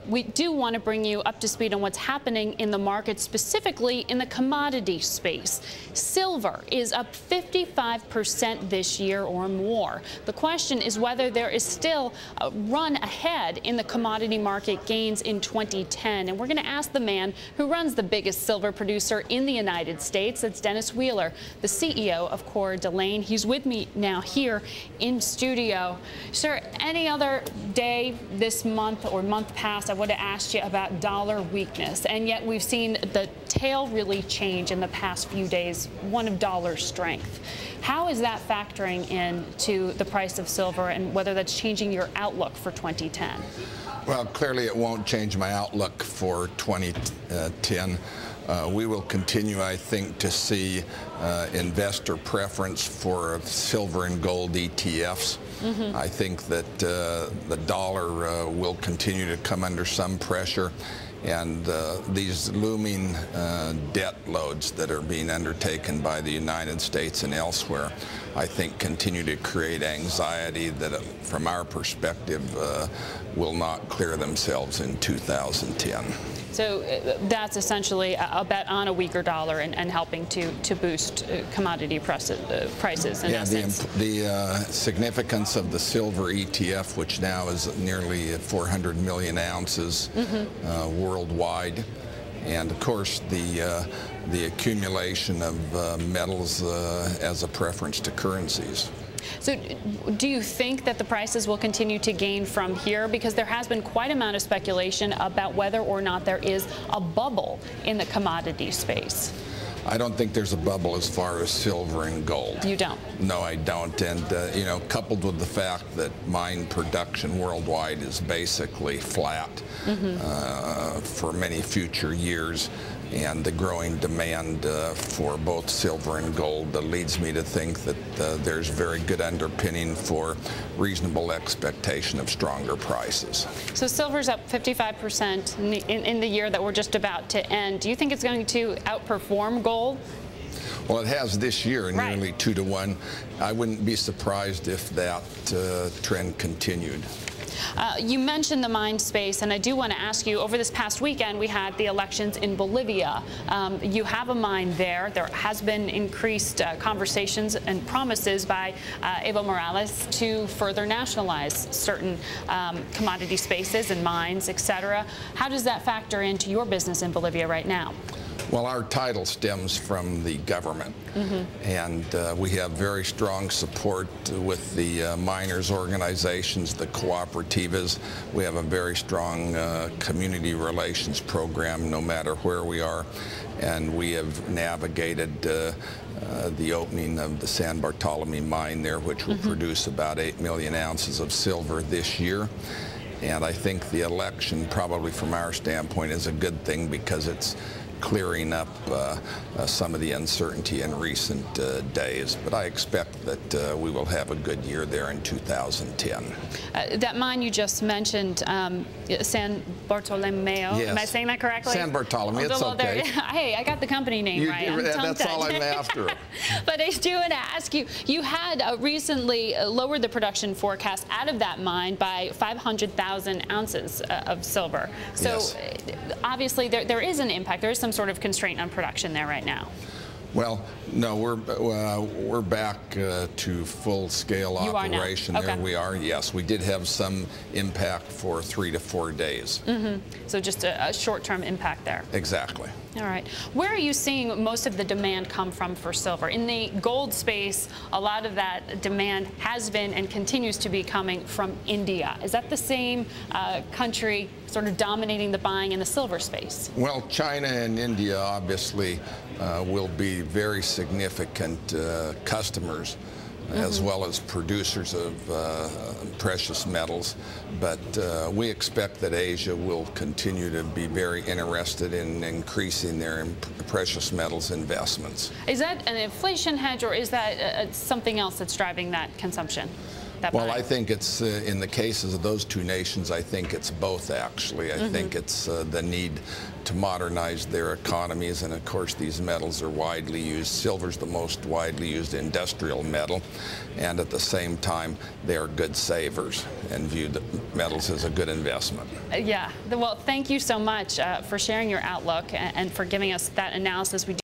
We do want to bring you up to speed on what's happening in the market, specifically in the commodity space. Silver is up 55% this year or more. The question is whether there is still a run ahead in the commodity market gains in 2010. And we're going to ask the man who runs the biggest silver producer in the United States. That's Dennis Wheeler, the CEO of Coeur dAlene. He's with me now here in studio. Sir, any other day this month or month past, I would have asked you about dollar weakness, and yet we've seen the tail really change in the past few days, one of dollar strength. How is that factoring into the price of silver, and whether that's changing your outlook for 2010? Well, clearly it won't change my outlook for 2010. We will continue, I think, to see investor preference for silver and gold ETFs. I think that the dollar will continue to come under some pressure, and these looming debt loads that are being undertaken by the United States and elsewhere, I think, continue to create anxiety that, from our perspective, will not clear themselves in 2010. So that's essentially a bet on a weaker dollar and helping to boost commodity prices. In essence. The significance of the silver ETF, which now is nearly 400 million ounces worldwide, and of course the accumulation of metals as a preference to currencies. So do you think that the prices will continue to gain from here? Because there has been quite an amount of speculation about whether or not there is a bubble in the commodity space. I don't think there's a bubble as far as silver and gold. You don't? No, I don't. And, you know, coupled with the fact that mine production worldwide is basically flat for many future years, and the growing demand for both silver and gold leads me to think that there's very good underpinning for reasonable expectation of stronger prices. So silver's up 55% in the year that we're just about to end. Do you think it's going to outperform gold? Well, it has this year, nearly 2 to 1. I wouldn't be surprised if that trend continued. You mentioned the mine space, and I do want to ask you, over this past weekend, we had the elections in Bolivia. You have a mine there. There has been increased conversations and promises by Evo Morales to further nationalize certain commodity spaces and mines, etc. How does that factor into your business in Bolivia right now? Well, our title stems from the government, and we have very strong support with the miners' organizations, the cooperativas. We have a very strong community relations program no matter where we are, and we have navigated the opening of the San Bartolome mine there, which will produce about 8 million ounces of silver this year. And I think the election, probably from our standpoint, is a good thing because it's clearing up some of the uncertainty in recent days. But I expect that we will have a good year there in 2010. That mine you just mentioned, San Bartolomeo, yes. Am I saying that correctly? San Bartolome, it's okay. Hey, I got the company name right. That's all I'm after. But I do want to ask you, you had recently lowered the production forecast out of that mine by 500,000 ounces of silver. So obviously there is an impact. There is some sort of constraint on production there right now. Well, no, we're back to full-scale operation. There we are. Yes, we did have some impact for 3 to 4 days. So just a short-term impact there. Exactly. All right. Where are you seeing most of the demand come from for silver? In the gold space, a lot of that demand has been and continues to be coming from India. Is that the same country sort of dominating the buying in the silver space? Well, China and India obviously will be very significant customers, as well as producers of precious metals. But we expect that Asia will continue to be very interested in increasing their precious metals investments. Is that an inflation hedge, or is that something else that's driving that consumption? that Well, by? I think it's, in the cases of those two nations, I think it's both, actually. I think it's the need to modernize their economies, and of course these metals are widely used. Silver's the most widely used industrial metal, and at the same time they are good savers and view the metals as a good investment. Yeah, well, thank you so much for sharing your outlook and for giving us that analysis. We